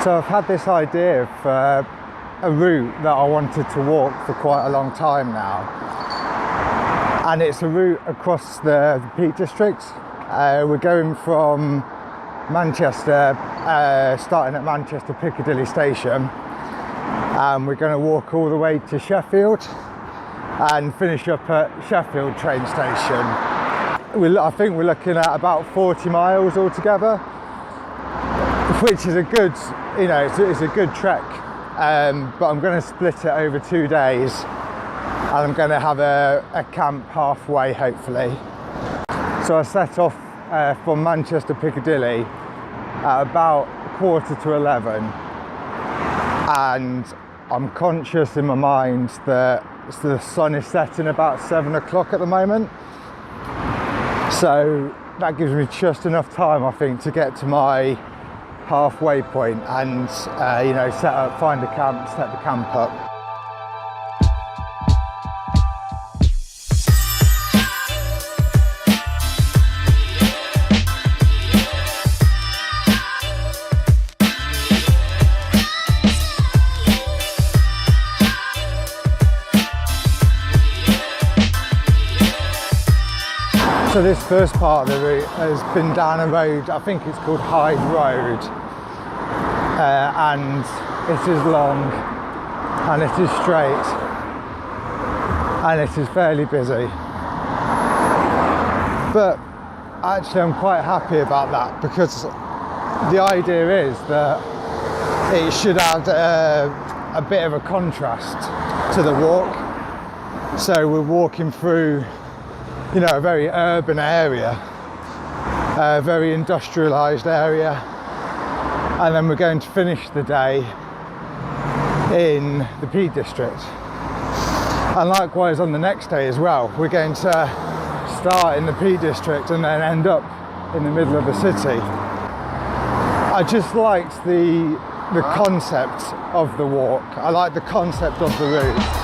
So I've had this idea for a route that I wanted to walk for quite a long time now, and it's a route across the Peak District. We're going from Manchester, starting at Manchester Piccadilly Station, and we're going to walk all the way to Sheffield and finish up at Sheffield Train Station. I think we're looking at about 40 miles altogether, which is a good, it's a good trek. But I'm going to split it over 2 days, and I'm going to have a camp halfway, hopefully. So I set off from Manchester Piccadilly at about 11:15, and I'm conscious in my mind that the sun is setting about 7 o'clock at the moment. So that gives me just enough time, I think, to get to my halfway point and find a camp, set the camp up. So this first part of the route has been down a road, I think it's called Hyde Road, and it is long, and it is straight, and it is fairly busy. But actually I'm quite happy about that, because the idea is that it should add a bit of a contrast to the walk. So we're walking through a very urban area, a very industrialised area, and then we're going to finish the day in the Peak District. And likewise on the next day as well, we're going to start in the Peak District and then end up in the middle of the city. I just liked the concept of the walk. I like the concept of the route.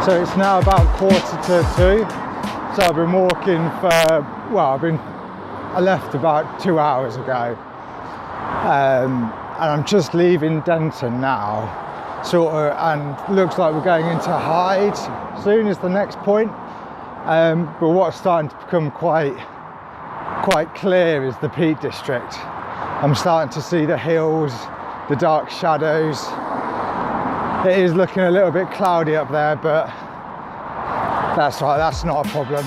So it's now about 1:45, so I've been walking I left about 2 hours ago, and I'm just leaving Denton now, and looks like we're going into Hyde soon is the next point, but what's starting to become quite clear is the Peak District. I'm starting to see the hills, the dark shadows. It is looking a little bit cloudy up there, but that's right, that's not a problem.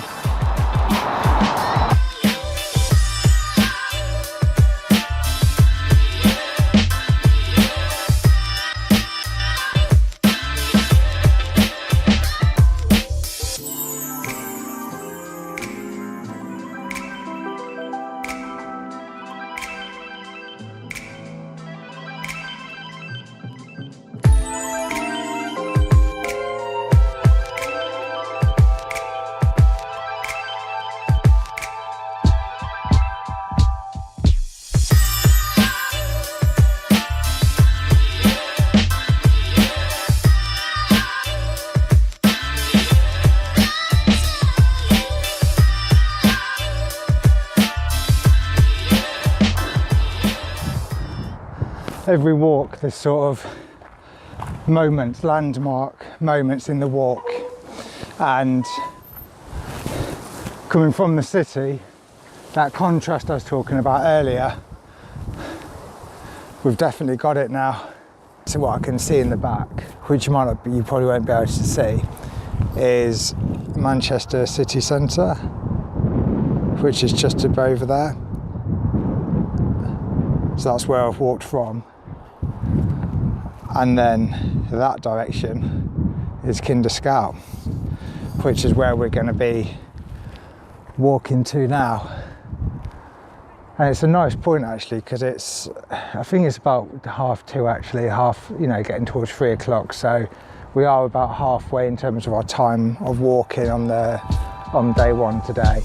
Every walk there's sort of moments, landmark moments in the walk, and coming from the city, that contrast I was talking about earlier, we've definitely got it now. So what I can see in the back, which you probably won't be able to see, is Manchester city centre, which is just up over there. So that's where I've walked from. And then that direction is Kinder Scout, which is where we're going to be walking to now. And it's a nice point actually, because I think it's about 2:30 actually, getting towards 3 o'clock. So we are about halfway in terms of our time of walking on day one today.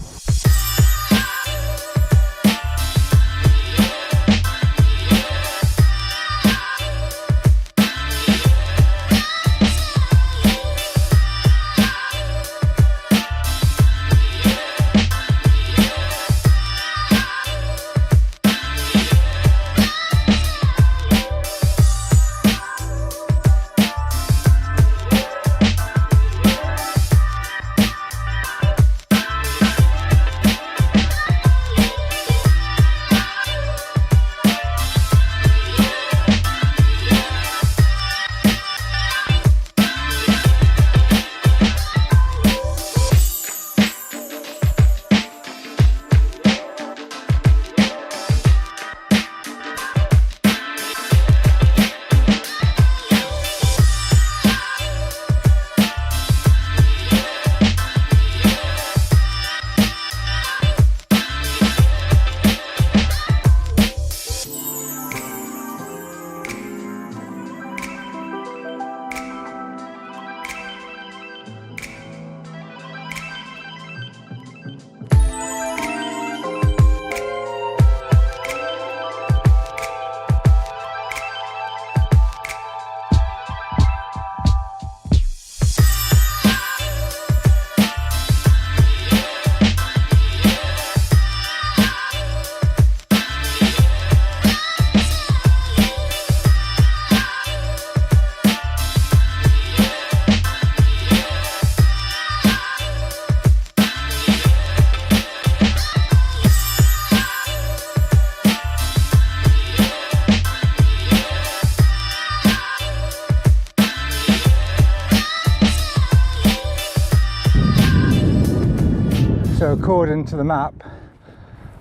So according to the map,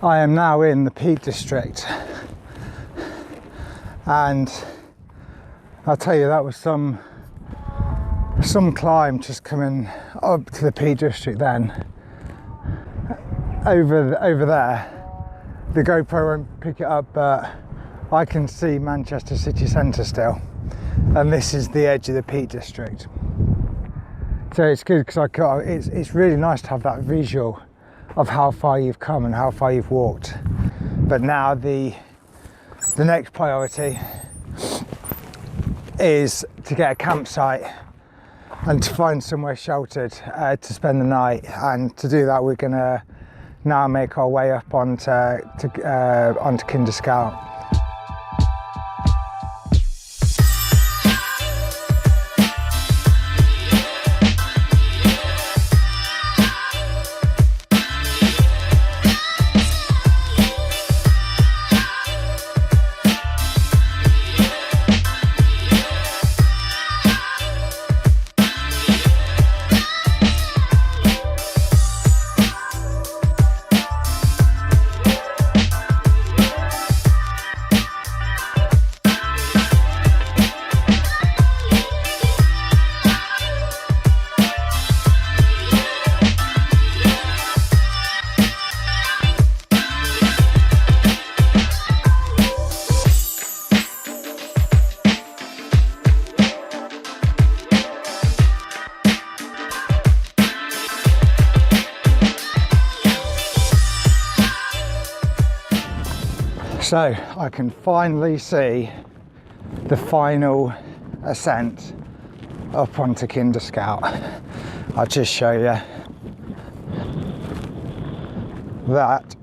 I am now in the Peak District, and I'll tell you, that was some climb just coming up to the Peak District. Then over there, the GoPro won't pick it up, but I can see Manchester city centre still, and this is the edge of the Peak District. So it's good because it's really nice to have that visual of how far you've come and how far you've walked. But now the next priority is to get a campsite and to find somewhere sheltered to spend the night. And to do that, we're gonna now make our way up onto Kinder Scout. So I can finally see the final ascent up onto Kinder Scout. I'll just show you. That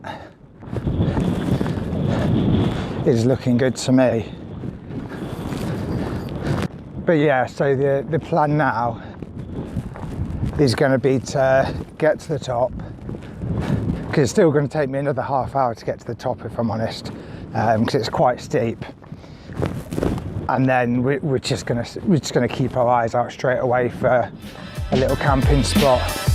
is looking good to me. But yeah, so the plan now is going to be to get to the top, because it's still going to take me another half hour to get to the top, if I'm honest, because it's quite steep. And then we're just going to keep our eyes out straight away for a little camping spot.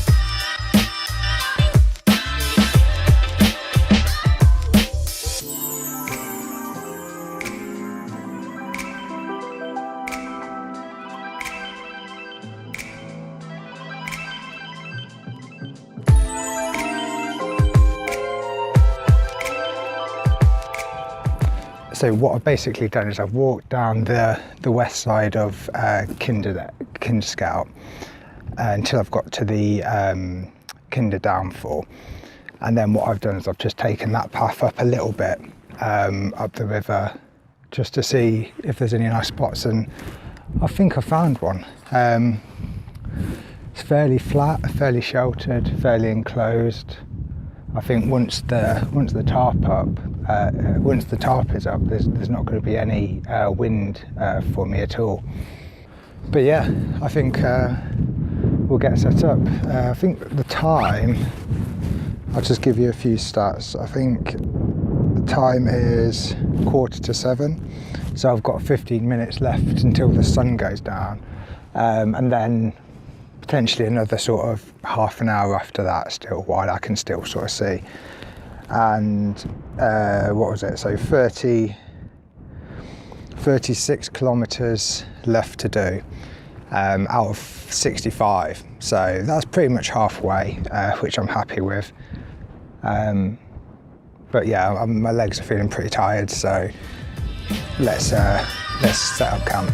So what I've basically done is I've walked down the west side of Kinderscout until I've got to the Kinder Downfall, and then what I've done is I've just taken that path up a little bit up the river just to see if there's any nice spots, and I think I found one. It's fairly flat, fairly sheltered, fairly enclosed. I think once the tarp is up, there's not going to be any wind for me at all. But yeah, I think we'll get set up. I think the time, I'll just give you a few stats. I think the time is 7:15, so I've got 15 minutes left until the sun goes down, and then potentially another sort of half an hour after that still, while I can still sort of see. And what was it, so 36 kilometres left to do out of 65, so that's pretty much halfway, which I'm happy with. But yeah, my legs are feeling pretty tired, so let's set up camp.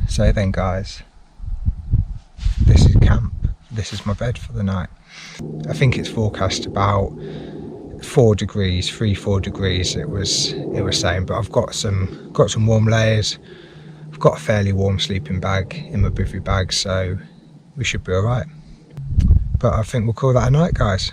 So then guys, this is camp, this is my bed for the night. I think it's forecast about 4 degrees, 3-4 degrees it was saying, but I've got some warm layers. I've got a fairly warm sleeping bag in my bivvy bag, so we should be alright. But I think we'll call that a night, guys.